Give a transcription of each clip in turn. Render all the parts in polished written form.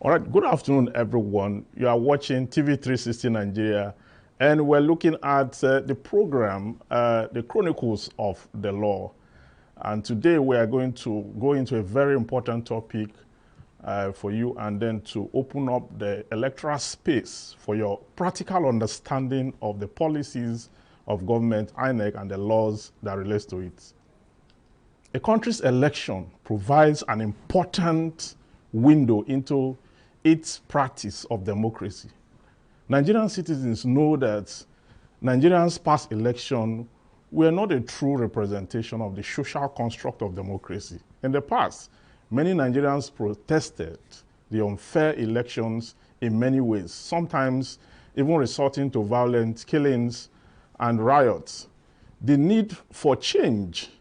All right, good afternoon, everyone. You are watching TV 360 Nigeria, and we're looking at the program, the Chronicles of the Law. And today we are going to go into a very important topic for you, and then to open up the electoral space for your practical understanding of the policies of government, INEC, and the laws that relate to it. A country's election provides an important window into its practice of democracy. Nigerian citizens know that Nigerians' past election were not a true representation of the social construct of democracy. In the past, many Nigerians protested the unfair elections in many ways, sometimes even resorting to violent killings and riots. The need for change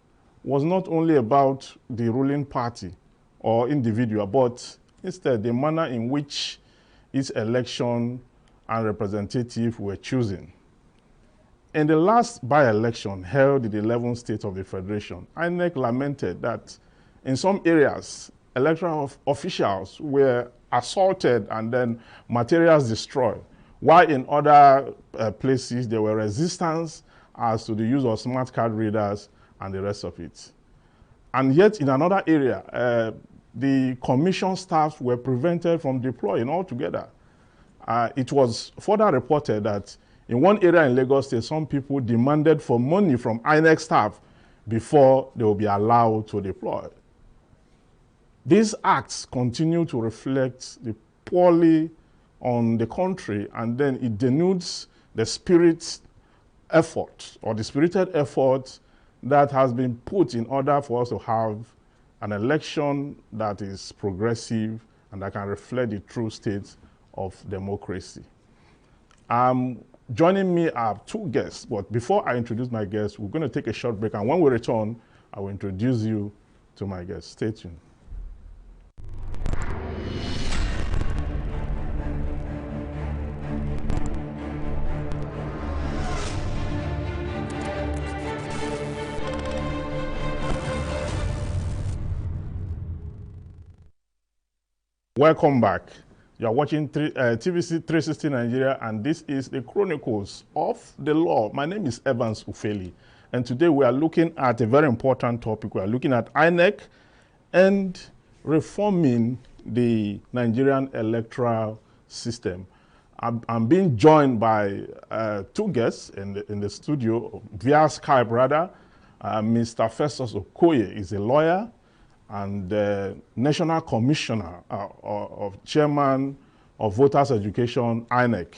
was not only about the ruling party or individual, but instead the manner in which its election and representative were chosen. In the last by-election held in the 11 states of the Federation, INEC lamented that in some areas, electoral officials were assaulted and then materials destroyed, while in other places there were resistance as to the use of smart card readers and the rest of it. And yet in another area, the commission staff were prevented from deploying altogether. It was further reported that in one area in Lagos State, some people demanded for money from INEC staff before they will be allowed to deploy. These acts continue to reflect the poorly on the country, and then it denudes the spirit effort or the spirited effort that has been put in order for us to have an election that is progressive and that can reflect the true state of democracy. Joining me are two guests, but before I introduce my guests, we're going to take a short break, and when we return, I will introduce you to my guests. Stay tuned. Welcome back. You are watching TVC 360 Nigeria, and this is the Chronicles of the Law. My name is Evans Ufeli, and today we are looking at a very important topic. We are looking at INEC and reforming the Nigerian electoral system. I'm being joined by two guests in the studio via Skype, rather. Mr. Festus Okoye is a lawyer and National Commissioner of Chairman of Voters Education, INEC.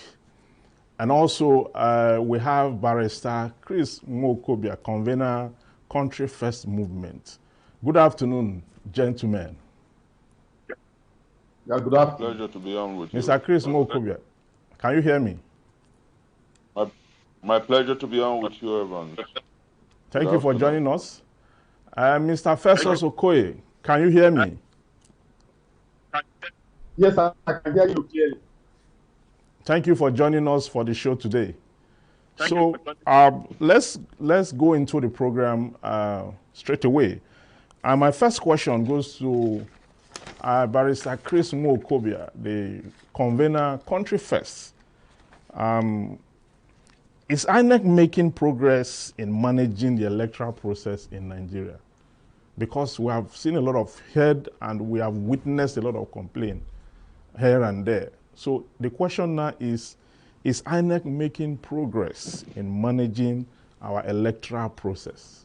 And also we have Barrister Chris Nwokobia, Convener, Country First Movement. Good afternoon, gentlemen. Yeah, good afternoon. Pleasure to be on with you. Mr. Chris Nwokobia, can you hear me? My pleasure to be on with you, Evans. Thank you for joining us. Mr. Festus Okoye, can you hear me? Yes, I can hear you clearly. Thank you for joining us for the show today. So let's go into the program straight away. My first question goes to Barrister Chris Nwokobia, the convener, Country First. Is INEC making progress in managing the electoral process in Nigeria? Because we have seen a lot of heard and we have witnessed a lot of complaint here and there. So the question now is INEC making progress in managing our electoral process?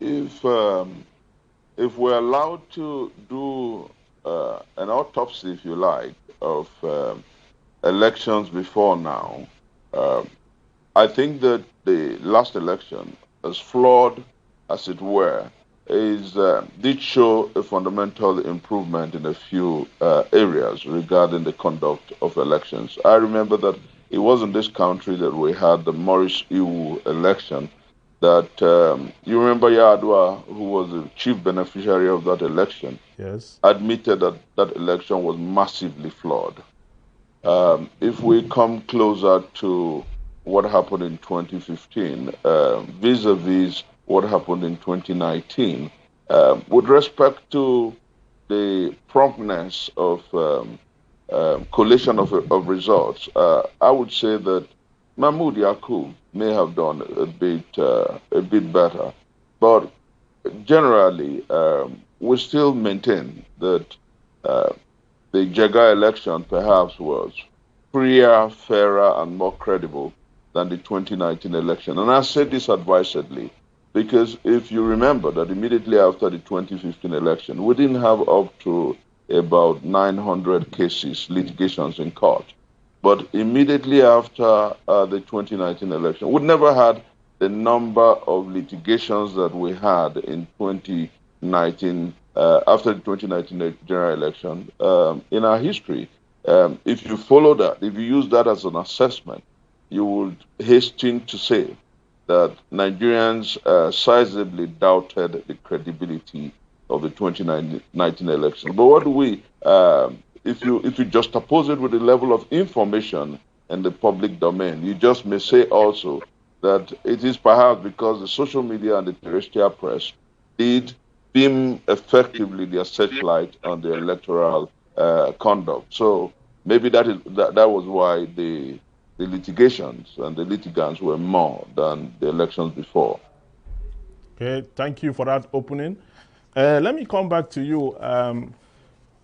If we're allowed to do an autopsy, if you like, of elections before now, I think that the last election, as flawed as it were, did show a fundamental improvement in a few areas regarding the conduct of elections. I remember that it was in this country that we had the Maurice Iwu election that you remember Yadwa, who was the chief beneficiary of that election, yes, admitted that that election was massively flawed. If we come closer to what happened in 2015, vis-a-vis what happened in 2019, with respect to the promptness of collation of results, I would say that Mahmoud Yakub may have done a bit better, but generally, we still maintain that uh, the Jega election perhaps was freer, fairer, and more credible than the 2019 election. And I say this advisedly because if you remember that immediately after the 2015 election, we didn't have up to about 900 cases, litigations in court. But immediately after the 2019 election, we never had the number of litigations that we had in 2019 after the 2019 general election in our history. If you follow that, if you use that as an assessment, you would hasten to say that Nigerians sizably doubted the credibility of the 2019 election. But what do we, if you juxtapose it with the level of information in the public domain, you just may say also that it is perhaps because the social media and the terrestrial press did beam effectively their searchlight on the electoral conduct. So maybe that was why the litigations and the litigants were more than the elections before. Okay, thank you for that opening. Let me come back to you,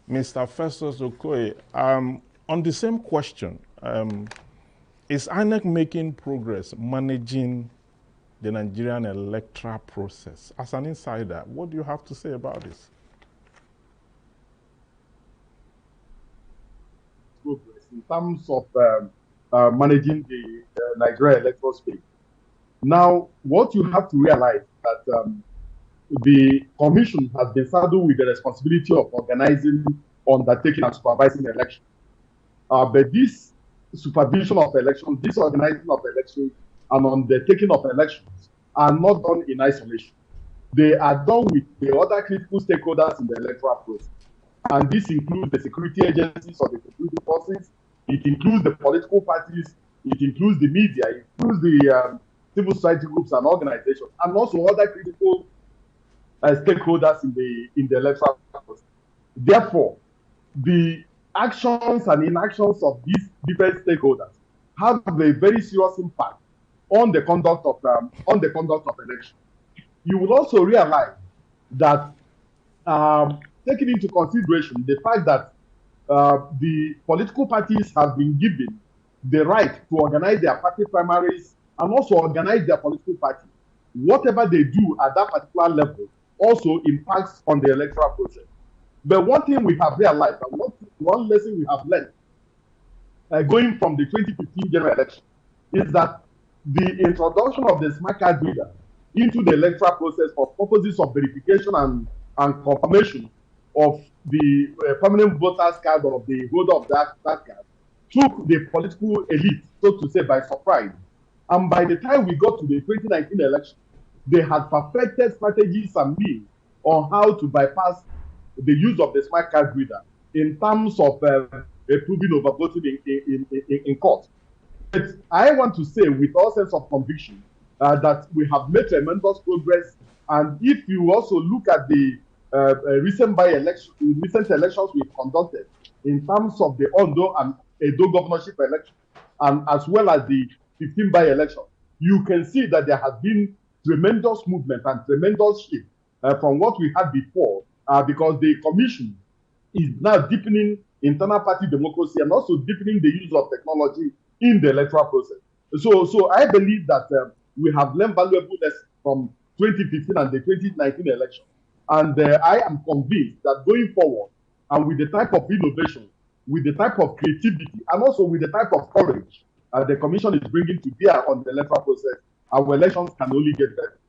Mr. Festus Okoye. On the same question, is INEC making progress managing the Nigerian electoral process? As an insider, what do you have to say about this? Progress in terms of managing the Nigeria electoral space. Now, what you have to realize is that the commission has been saddled with the responsibility of organizing, undertaking, and supervising the election. But this supervision of elections, this organizing of elections, and undertaking of elections are not done in isolation. They are done with the other critical stakeholders in the electoral process. And this includes the security agencies or the security forces, it includes the political parties, it includes the media, it includes the civil society groups and organizations, and also other critical stakeholders in the electoral process. Therefore, the actions and inactions of these different stakeholders have a very serious impact on the conduct of election. You will also realize that taking into consideration the fact that the political parties have been given the right to organize their party primaries and also organize their political party, whatever they do at that particular level also impacts on the electoral process. But one thing we have realized, and one lesson we have learned going from the 2015 general election, is that the introduction of the smart card reader into the electoral process for purposes of verification and confirmation of the permanent voter's card of the holder of that card took the political elite, so to say, by surprise. And by the time we got to the 2019 election, they had perfected strategies and means on how to bypass the use of the smart card reader in terms of proving overvoting in court. But I want to say with all sense of conviction that we have made tremendous progress. And if you also look at the recent elections we've conducted in terms of the Ondo and Edo governorship election, and as well as the 15 by-election, you can see that there has been tremendous movement and tremendous shift from what we had before, because the commission is now deepening internal party democracy and also deepening the use of technology in the electoral process. So I believe that we have learned valuable lessons from 2015 and the 2019 election. And I am convinced that going forward, and with the type of innovation, with the type of creativity, and also with the type of courage the commission is bringing to bear on the electoral process, our elections can only get better.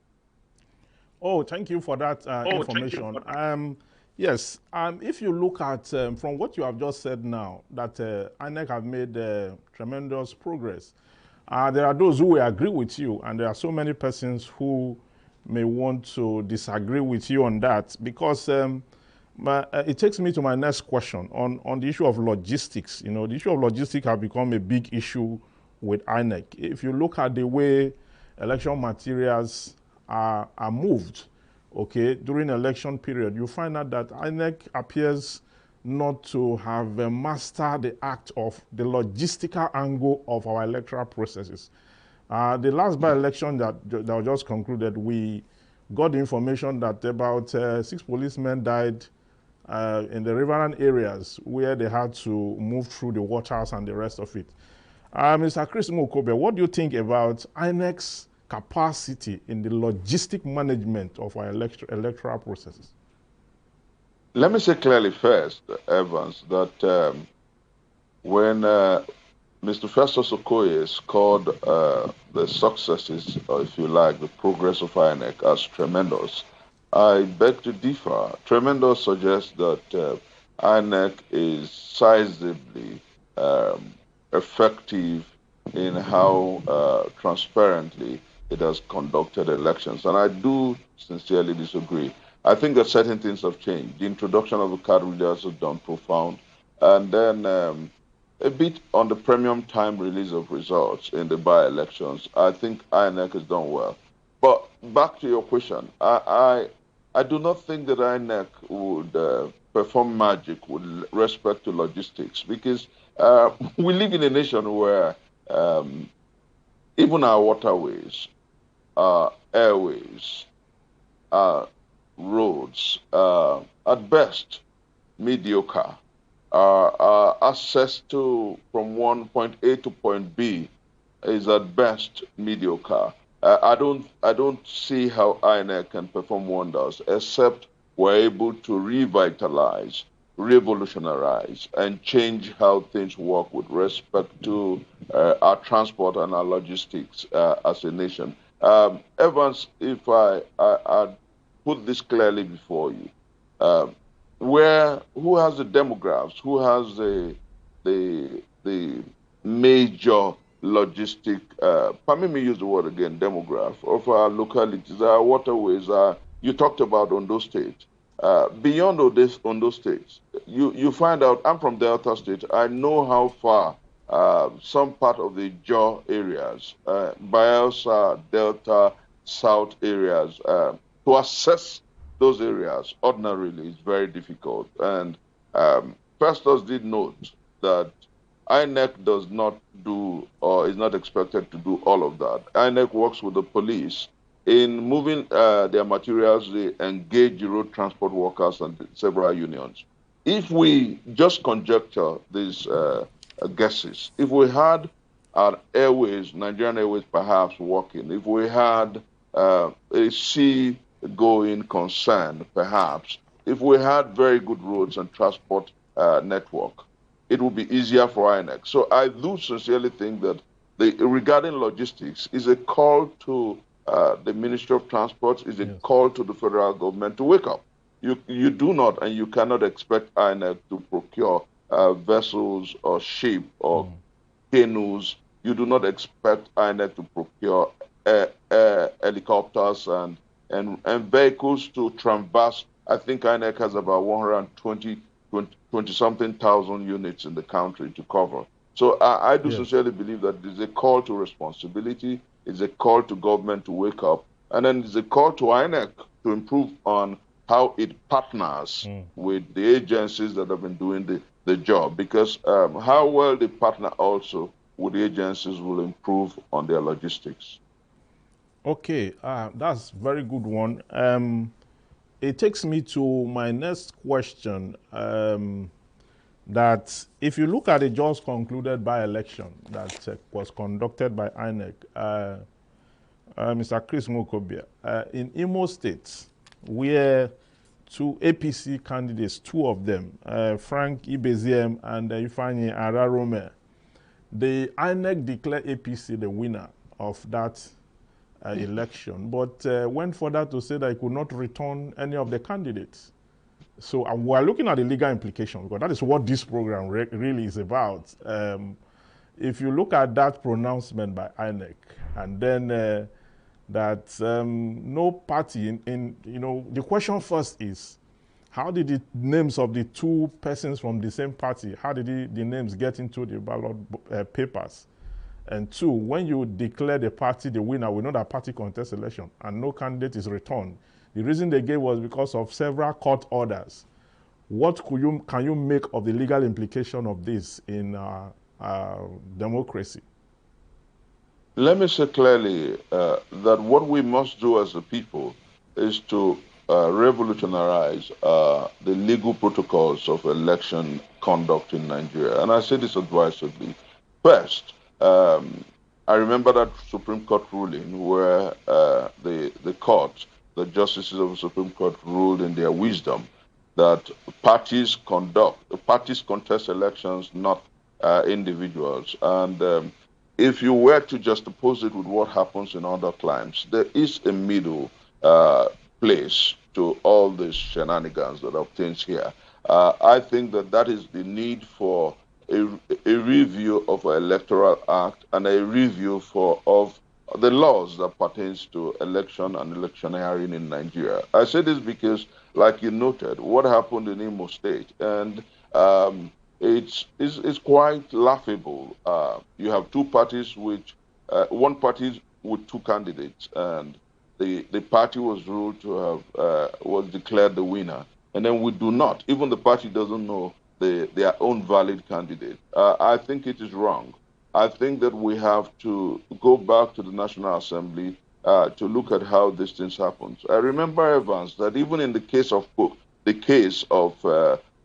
Oh, thank you for that information. Yes, if you look at, from what you have just said now, that INEC have made tremendous progress. There are those who will agree with you, and there are so many persons who may want to disagree with you on that, because it takes me to my next question on the issue of logistics. You know, the issue of logistics has become a big issue with INEC. If you look at the way election materials are moved okay, during election period, you find out that INEC appears not to have mastered the act of the logistical angle of our electoral processes. The last by-election that was just concluded, we got the information that about 6 policemen died in the riverine areas where they had to move through the waters and the rest of it. Mr. Chris Mokobe, what do you think about INEC's capacity in the logistic management of our electoral processes? Let me say clearly first, Evans, that when Mr. Festus Okoye scored the successes, or if you like, the progress of INEC as tremendous, I beg to differ. Tremendous suggests that INEC is sizably effective in how transparently it has conducted elections. And I do sincerely disagree. I think that certain things have changed. The introduction of the card readers has done profound. And then a bit on the premium time release of results in the by-elections. I think INEC has done well. But back to your question, I do not think that INEC would perform magic with respect to logistics, because we live in a nation where even our waterways, airways, roads, at best mediocre. Access to from one point A to point B is at best mediocre. I don't see how INEC can perform wonders, except we're able to revitalize, revolutionize, and change how things work with respect to our transport and our logistics as a nation. Evans, if I put this clearly before you, who has the demographics, who has the major logistic, permit me use the word again, demograph of our localities, our waterways. You talked about Ondo State. Beyond Ondo States, you find out, I'm from Delta State, I know how far some part of the jaw areas, Bayelsa, Delta, South areas, to assess those areas ordinarily is very difficult. And Festus did note that INEC does not do, or is not expected to do, all of that. INEC works with the police in moving their materials. They engage the road transport workers and several unions. If we just conjecture these guesses, if we had our airways, Nigerian Airways perhaps working, if we had a sea going concern, perhaps, if we had very good roads and transport network, it would be easier for INEC. So I do sincerely think that regarding logistics is a call to the Ministry of Transport, is a call to the federal government to wake up. You do not and you cannot expect INEC to procure vessels or ship or canoes. You do not expect INEC to procure helicopters and vehicles to traverse. I think INEC has about 20 something thousand units in the country to cover. So I do sincerely believe that there's a call to responsibility, it's a call to government to wake up, and then it's a call to INEC to improve on how it partners with the agencies that have been doing the job, because how well they partner also with the agencies will improve on their logistics. Okay, that's a very good one. It takes me to my next question, that if you look at the just concluded by-election that was conducted by INEC, Mr. Chris Mokobe, in Imo State, where 2 APC candidates, 2 of them, Frank Ibeziem and Ifeanyi Ararome, the INEC declared APC the winner of that election, but went further to say that he could not return any of the candidates. So we're looking at the legal implications, because that is what this program really is about. If you look at that pronouncement by INEC, and then that no party the question first is, how did the names of the 2 persons from the same party, how did the names get into the ballot papers? And 2, when you declare the party the winner, we know that party contests election and no candidate is returned. The reason they gave was because of several court orders. What can you make of the legal implication of this in democracy? Let me say clearly that what we must do as a people is to revolutionize the legal protocols of election conduct in Nigeria. And I say this advisedly. First, I remember that Supreme Court ruling where the justices of the Supreme Court ruled in their wisdom that parties contest elections, not individuals. And if you were to just oppose it with what happens in other climes, there is a middle place to all these shenanigans that obtains here. I think that is the need for a review of our electoral act and a review of the laws that pertains to election and electioneering in Nigeria. I say this because, like you noted, what happened in Imo State, and it's quite laughable. You have two parties one party with two candidates, and the party was ruled to have was declared the winner, and then we do not. Even the party doesn't know their own valid candidate. I think it is wrong. I think that we have to go back to the National Assembly to look at how these things happen. I remember, Evans, that even in the case of the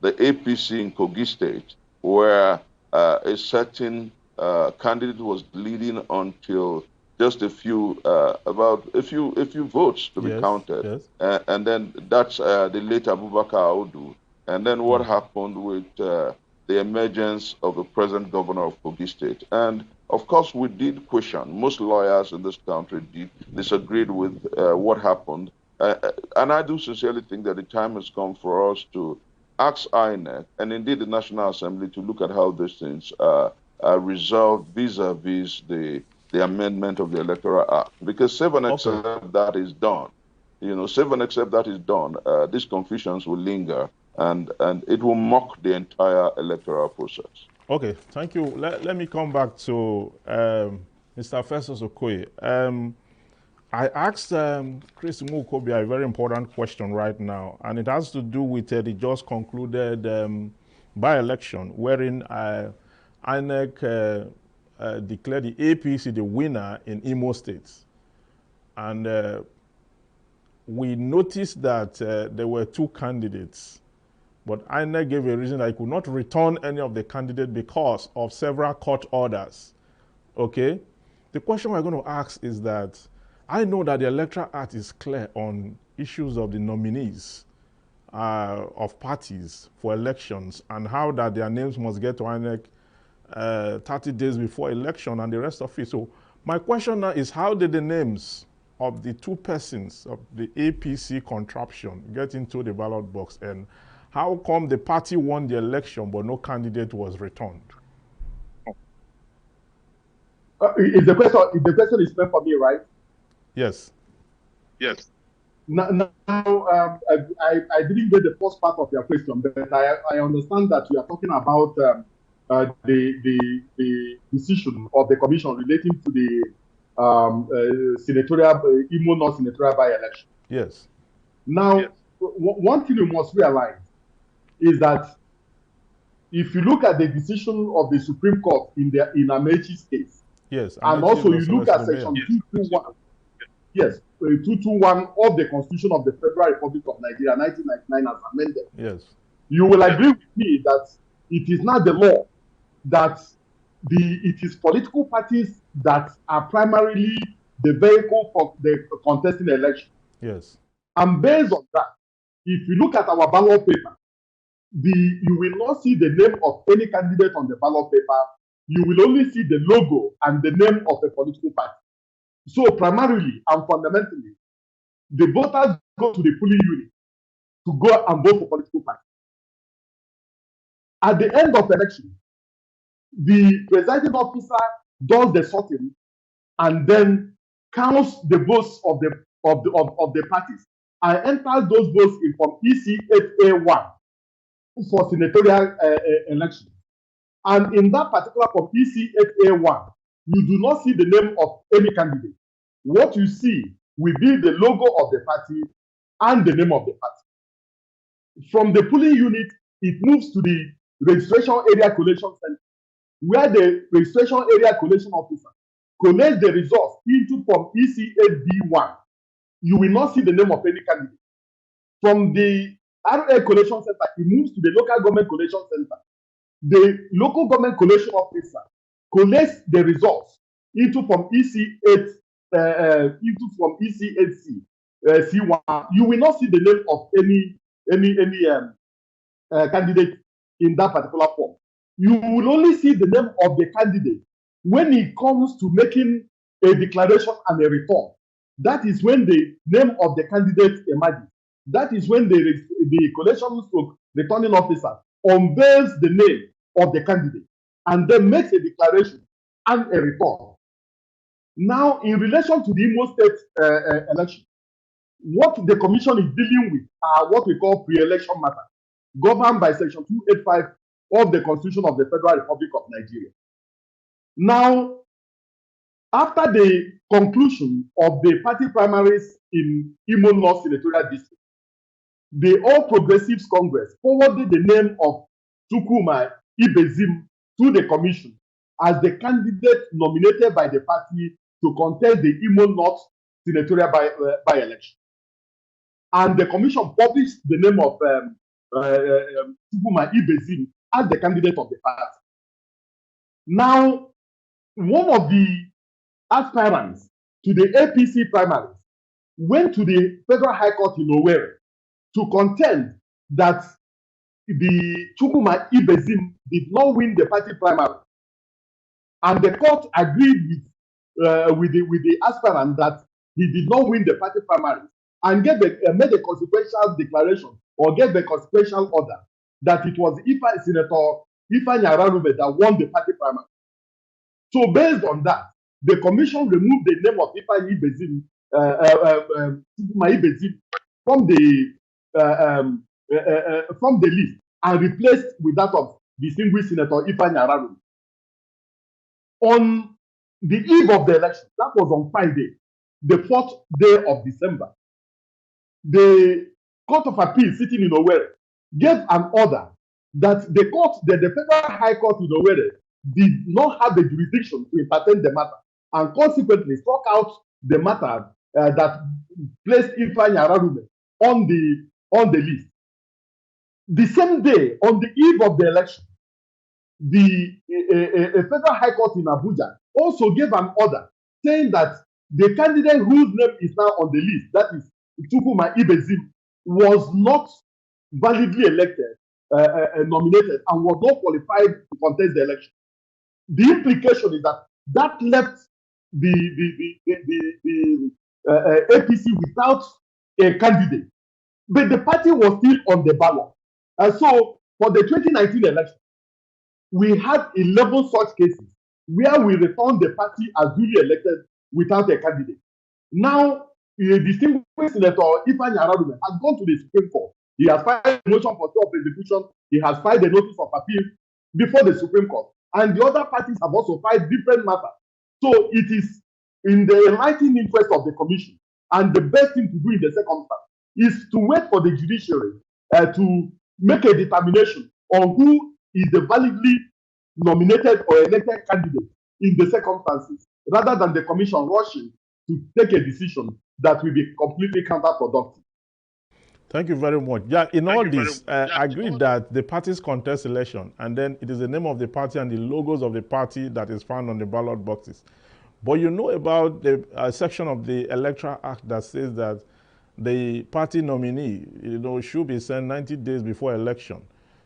APC in Kogi State, where a certain candidate was leading until just about a few votes to be counted, and then that's the late Abubakar Audu. And then what happened with the emergence of the present governor of Kogi State? And of course, we did question. Most lawyers in this country disagreed with what happened. And I do sincerely think that the time has come for us to ask INEC and indeed the National Assembly to look at how these things are resolved vis-a-vis the amendment of the Electoral Act. Because save and except that is done, these confusions will linger and it will mock the entire electoral process. Okay, thank you. Let me come back to Mr. Festus Okoye. I asked Chris Mukobia a very important question right now, and it has to do with the just concluded by-election, wherein INEC declared the APC the winner in Imo State. And we noticed that there were two candidates, but INEC gave a reason that I could not return any of the candidates because of several court orders. Okay? The question we're going to ask is that I know that the Electoral Act is clear on issues of the nominees of parties for elections and how that their names must get to INEC 30 days before election and the rest of it. So my question now is, how did the names of the two persons of the APC contraption get into the ballot box, and how come the party won the election but no candidate was returned? If the question is meant for me, right? Yes. Yes. Now, I didn't get the first part of your question, but I understand that you are talking about the decision of the commission relating to the senatorial, Imo North senatorial by-election. Yes. Now, one thing you must realize is that if you look at the decision of the Supreme Court in Amechi's case, yes, and also you look at section 221, yes, 221 of the Constitution of the Federal Republic of Nigeria, 1999, as amended. Yes. You will agree with me that it is not the law that it is political parties that are primarily the vehicle for the contesting election. Yes. And based on that, if you look at our ballot paper, you will not see the name of any candidate on the ballot paper. You will only see the logo and the name of a political party. So primarily and fundamentally, the voters go to the polling unit to go and vote for political party. At the end of the election, the presiding officer does the sorting and then counts the votes of the parties and enters those votes in from EC8A1 for senatorial election. And in that particular from EC8A1, you do not see the name of any candidate. What you see will be the logo of the party and the name of the party. From the polling unit, it moves to the registration area collation center, where the registration area collation officer collates the results into Form EC8B1. You will not see the name of any candidate. From the RA collation center, it moves to the local government collation center. The local government collation officer collates the results into Form EC8 into Form EC8C C1. You will not see the name of any candidate in that particular form. You will only see the name of the candidate when it comes to making a declaration and a return. That is when the name of the candidate emerges. That is when the collation stroke returning officer unveils the name of the candidate and then makes a declaration and a return. Now, in relation to the Imo State election, what the commission is dealing with are what we call pre-election matters, governed by Section 285 of the Constitution of the Federal Republic of Nigeria. Now, after the conclusion of the party primaries in Imo North Senatorial District, the All Progressives Congress forwarded the name of Chukwuma Ibezim to the commission as the candidate nominated by the party to contest the Imo North Senatorial by-election. And the commission published the name of Chukwuma Ibezim as the candidate of the party. Now, one of the aspirants to the APC primaries went to the Federal High Court in Owerri to contend that the Chukwuma Ibezim did not win the party primary, and the court agreed with the aspirant that he did not win the party primary, and made a consequential declaration or gave a consequential order that it was Senator Ifeanyi Ararume that won the party primary. So based on that, the commission removed the name of Ifeanyi Ibezim, Chukwuma Ibezim from the list and replaced with that of distinguished Senator Ifeanyi Ararume. On the eve of the election, that was on Friday, the 4th day of December, the Court of Appeal sitting in Owerri gave an order that the Federal High Court in Owerri did not have the jurisdiction to entertain the matter, and consequently struck out the matter that placed Ifeanyi Ararume on the list. The same day, on the eve of the election, the Federal High Court in Abuja also gave an order saying that the candidate whose name is now on the list, that is Chukwuma Ibezim, was not validly elected, nominated, and was not qualified to contest the election. The implication is that left the APC without a candidate, but the party was still on the ballot. And so for the 2019 election, we had 11 such cases where we returned the party as duly elected without a candidate. Now, a distinguished Senator Ifeanyi Ararume has gone to the Supreme Court. He has filed a motion for stay of execution. He has filed a notice of appeal before the Supreme Court. And the other parties have also filed different matters. So it is in the enlightened interest of the commission, and the best thing to do in the circumstance is to wait for the judiciary to make a determination on who is the validly nominated or elected candidate in the circumstances, rather than the commission rushing to take a decision that will be completely counterproductive. Thank you very much. Yeah, in all this, I agree that the parties contest election, and then it is the name of the party and the logos of the party that is found on the ballot boxes. But you know about the section of the Electoral Act that says that the party nominee, should be sent 90 days before election.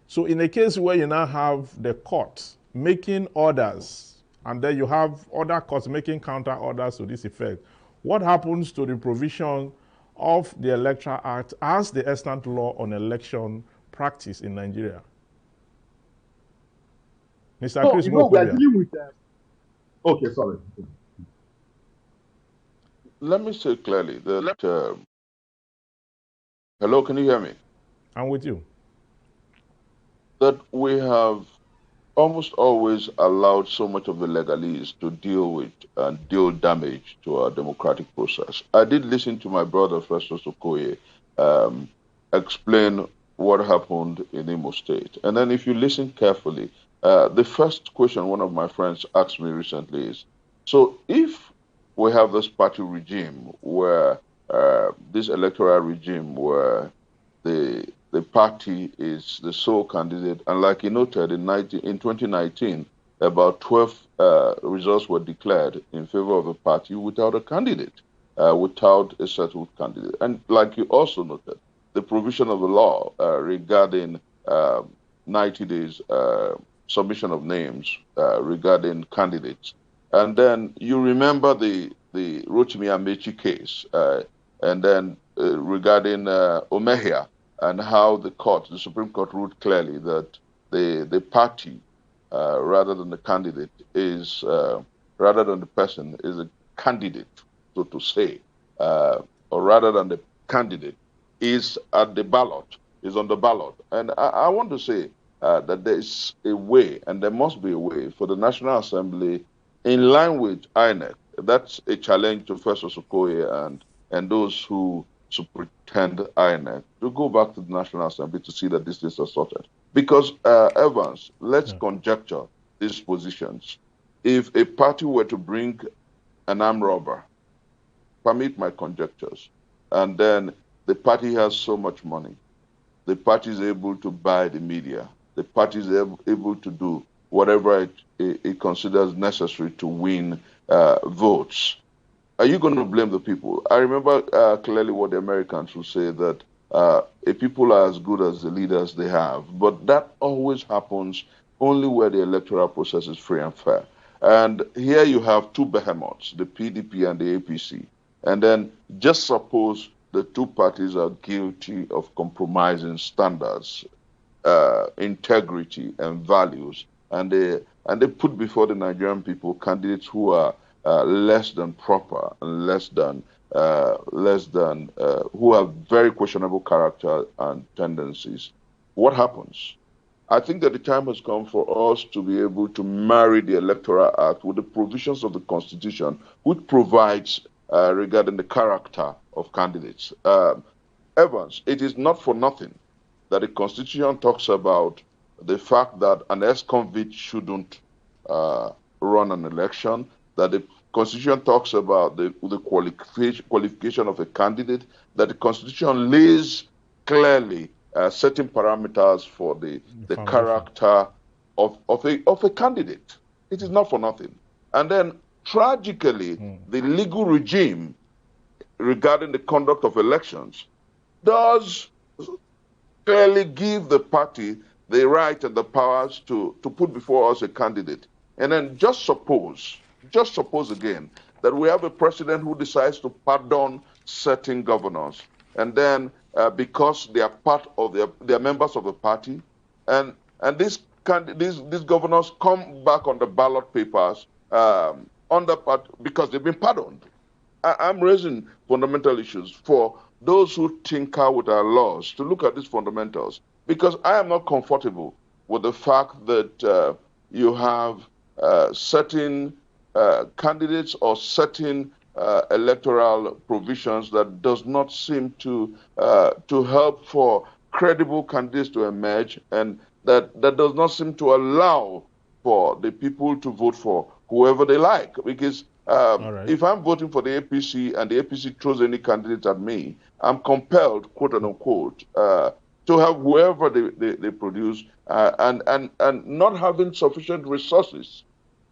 So in a case where you now have the court making orders, and then you have other courts making counter orders to this effect, what happens to the provision of the Electoral Act as the extant law on election practice in Nigeria? Mr. Chris, we are dealing with okay, sorry. Let me say clearly that hello, can you hear me? I'm with you. That we have almost always allowed so much of the legalese to deal with and deal damage to our democratic process. I did listen to my brother, Festus Okoye, um, explain what happened in Imo State. And then, if you listen carefully, the first question one of my friends asked me recently is, so if we have this party regime where this electoral regime where the party is the sole candidate, and like he noted in 2019, about 12 results were declared in favor of a party without a candidate, without a settled candidate. And like you also noted, the provision of the law regarding uh, 90 days submission of names regarding candidates. And then you remember the Rotimi Amechi case, and then regarding Omehia, and how the Supreme Court ruled clearly that the party, rather than the candidate, is rather than the person, is a candidate, so to say, or rather than the candidate, is at the ballot, is on the ballot. And I want to say that there is a way, and there must be a way for the National Assembly, in line with INEC. That's a challenge to First Okoye and those who superintend INEC to go back to the National Assembly to see that these things are sorted. Because, Evans, let's conjecture these positions. If a party were to bring an armed robber, permit my conjectures, and then the party has so much money, the party is able to buy the media, the party is able to do whatever it considers necessary to win votes. Are you going to blame the people? I remember clearly what the Americans will say, that a people are as good as the leaders they have. But that always happens only where the electoral process is free and fair. And here you have two behemoths, the PDP and the APC. And then just suppose the two parties are guilty of compromising standards, integrity, and values, and they put before the Nigerian people candidates who are less than proper and who have very questionable character and tendencies. What happens? I think that the time has come for us to be able to marry the Electoral Act with the provisions of the Constitution, which provides regarding the character of candidates. Evans, it is not for nothing that the Constitution talks about the fact that an ex-convict shouldn't run an election, that the Constitution talks about the qualification of a candidate, that the Constitution lays clearly certain parameters for the character of a candidate. It is not for nothing. And then, tragically, the legal regime regarding the conduct of elections does clearly give the party the right and the powers to put before us a candidate. And then just suppose again, that we have a president who decides to pardon certain governors. And then because they are part of they are members of the party, and these governors come back on the ballot papers on the part because they've been pardoned. I'm raising fundamental issues for those who tinker with our laws to look at these fundamentals, because I am not comfortable with the fact that you have certain candidates or certain electoral provisions that does not seem to help for credible candidates to emerge, and that does not seem to allow for the people to vote for whoever they like. Because if I'm voting for the APC and the APC throws any candidate at me, I'm compelled, quote unquote, to have whoever they produce, and not having sufficient resources,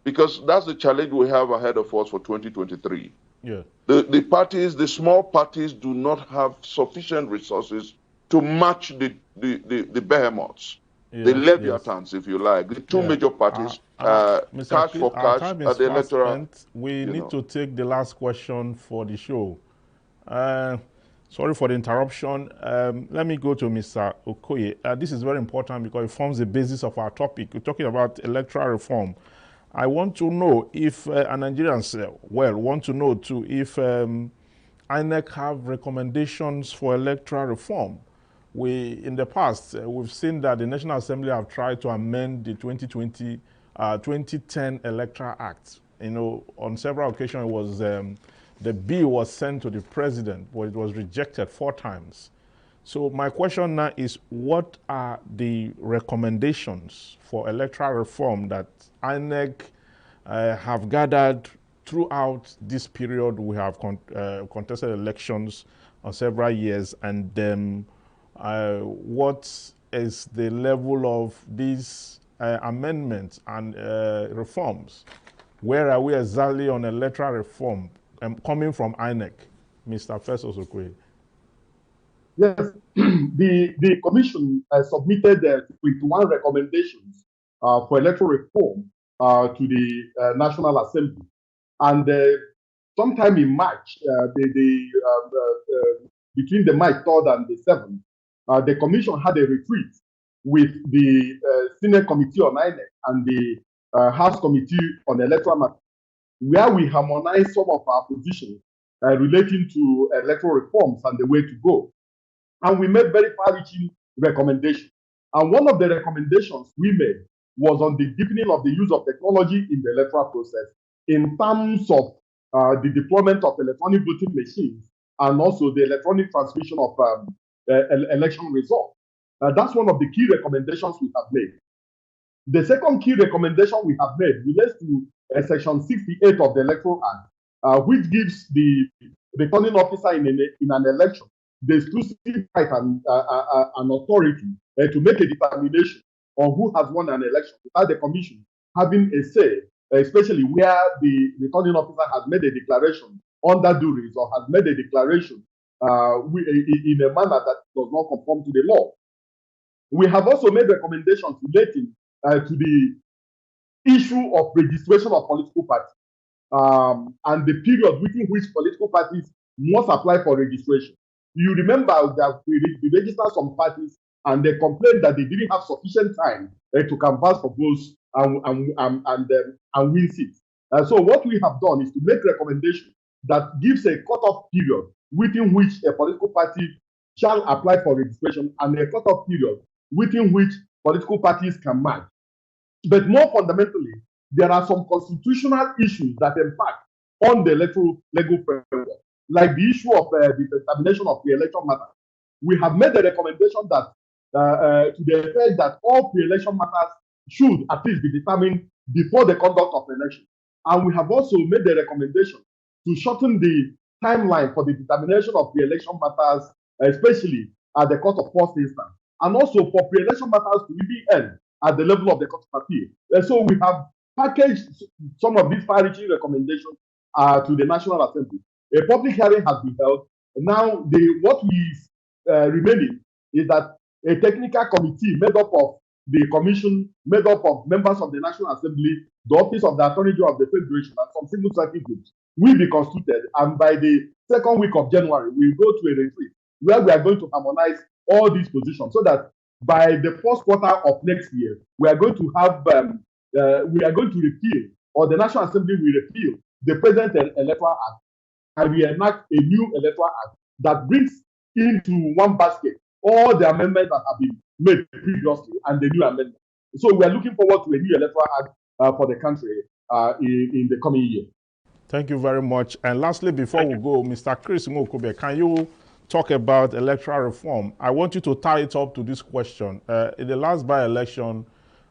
because that's the challenge we have ahead of us for 2023. Yeah. The small parties do not have sufficient resources to match the behemoths. Yes, the Leviathans, if you like, the two major parties, Mr. cash Chris, for our cash time is at the fast electoral. spent. We need to take the last question for the show. Sorry for the interruption. Let me go to Mr. Okoye. This is very important because it forms the basis of our topic. We're talking about electoral reform. I want to know if, and Nigerians, want to know too, if INEC have recommendations for electoral reform. In the past, we've seen that the National Assembly have tried to amend the 2010 Electoral Act. You know, on several occasions, it was the bill was sent to the president, but it was rejected 4 times. So my question now is, what are the recommendations for electoral reform that INEC have gathered throughout this period? We have contested elections on several years, and what is the level of these amendments and reforms? Where are we exactly on electoral reform coming from INEC? Mr. Festus Okoye. Yes, the commission submitted 21 recommendations for electoral reform to the National Assembly. And sometime in March, between the March 3rd and the 7th, the commission had a retreat with the Senate Committee on INEC and the House Committee on Electoral Matters, where we harmonized some of our positions relating to electoral reforms and the way to go. And we made very far-reaching recommendations. And one of the recommendations we made was on the deepening of the use of technology in the electoral process in terms of the deployment of electronic voting machines and also the electronic transmission of election results. That's one of the key recommendations we have made. The second key recommendation we have made relates to Section 68 of the Electoral Act, which gives the returning officer in an election the exclusive right and authority to make a determination on who has won an election without the commission having a say, especially where the returning officer has made a declaration under duress or has made a declaration in a manner that does not conform to the law. We have also made recommendations relating to the issue of registration of political parties and the period within which political parties must apply for registration. You remember that we registered some parties and they complained that they didn't have sufficient time to canvass for votes and win seats. So what we have done is to make recommendations that gives a cutoff period within which a political party shall apply for registration and a cutoff period within which political parties can match. But more fundamentally, there are some constitutional issues that impact on the electoral legal framework, like the issue of the determination of pre-election matters. We have made a recommendation that to the effect that all pre-election matters should at least be determined before the conduct of the election. And we have also made a recommendation to shorten the timeline for the determination of pre-election matters, especially at the court of first instance, and also for pre-election matters to be held at the level of the court of appeal. So we have packaged some of these far-reaching recommendations to the National Assembly. A public hearing has been held. Now, what is remaining is that a technical committee made up of the commission, made up of members of the National Assembly, the Office of the Attorney General of the Federation, and some civil society groups will be constituted. And by the second week of January, we'll go to a retreat where we are going to harmonize all these positions so that by the first quarter of next year, we are going to have, we are going to repeal, or the National Assembly will repeal the present Electoral Act, and we enact a new Electoral Act that brings into one basket all the amendments that have been made previously and the new amendment. So we are looking forward to a new Electoral Act for the country in the coming year. Thank you very much. And lastly, before we go, Mr. Chris Ngokobe, can you talk about electoral reform? I want you to tie it up to this question. In the last by-election,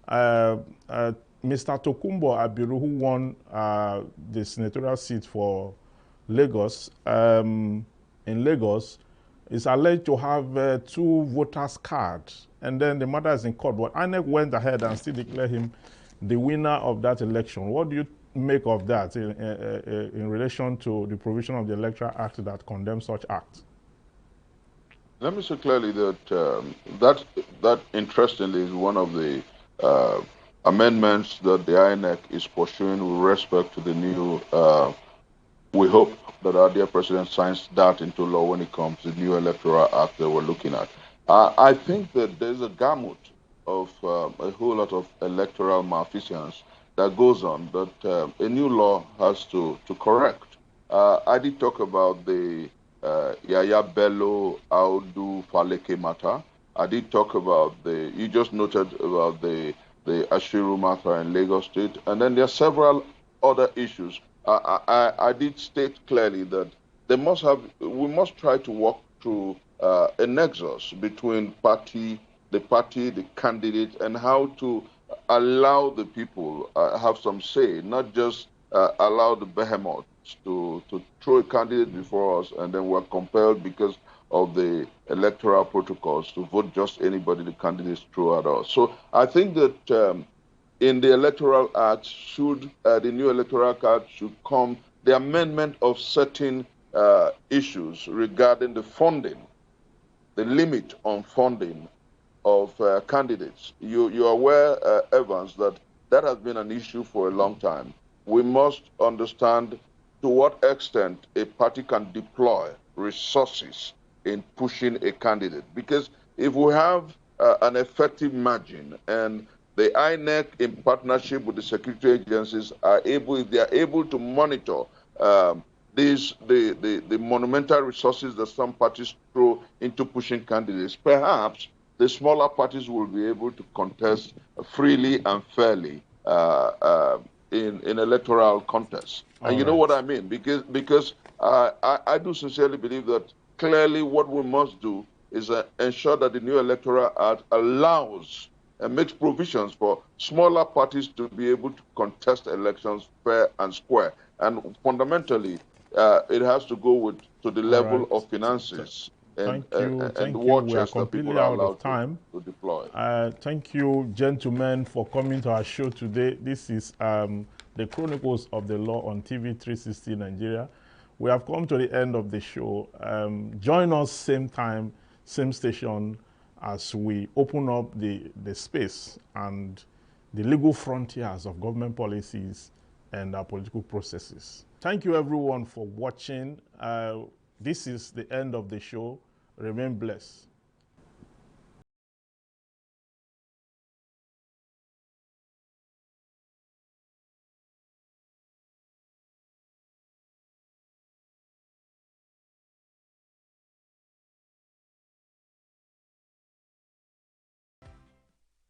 Mr. Tokumbo Abiru, who won the senatorial seat for Lagos, in Lagos, is alleged to have 2 voters' cards, and then the matter is in court. But INEC went ahead and still declared him the winner of that election. What do you make of that in relation to the provision of the Electoral Act that condemns such acts? Let me say clearly that that interestingly is one of the amendments that the INEC is pursuing with respect to the new. We hope that our dear president signs that into law when it comes to the new Electoral Act that we're looking at. I think that there's a gamut of a whole lot of electoral malfeasance that goes on that a new law has to correct. I did talk about the Yaya Bello Audu Faleke matter. I did talk about you just noted about the Ashiru matter in Lagos State, and then there are several other issues. I did state clearly that we must try to walk through a nexus between the party, the candidate, and how to allow the people have some say, not just allow the behemoths to throw a candidate before us, and then we're compelled because of the electoral protocols to vote just anybody the candidates throw at us. So I think that in the electoral act the new electoral act should come the amendment of certain issues regarding the funding, the limit on funding of candidates. You're aware, Evans, that that has been an issue for a long time. We must understand to what extent a party can deploy resources in pushing a candidate. Because if we have an effective margin and the INEC, in partnership with the security agencies, are able, if they are able to monitor the monumental resources that some parties throw into pushing candidates, perhaps the smaller parties will be able to contest freely and fairly in electoral contests. And All you know what right. I mean? Because I do sincerely believe that clearly what we must do is ensure that the new electoral act allows and makes provisions for smaller parties to be able to contest elections fair and square. And fundamentally, it has to go to the All level right. of finances and Thank you. and Thank you. We are watches that people completely are out of allowed time. to deploy. Thank you, gentlemen, for coming to our show today. This is the Chronicles of the Law on TV 360 Nigeria. We have come to the end of the show. Join us same time, same station, as we open up the space and the legal frontiers of government policies and our political processes. Thank you, everyone, for watching. This is the end of the show. Remain blessed.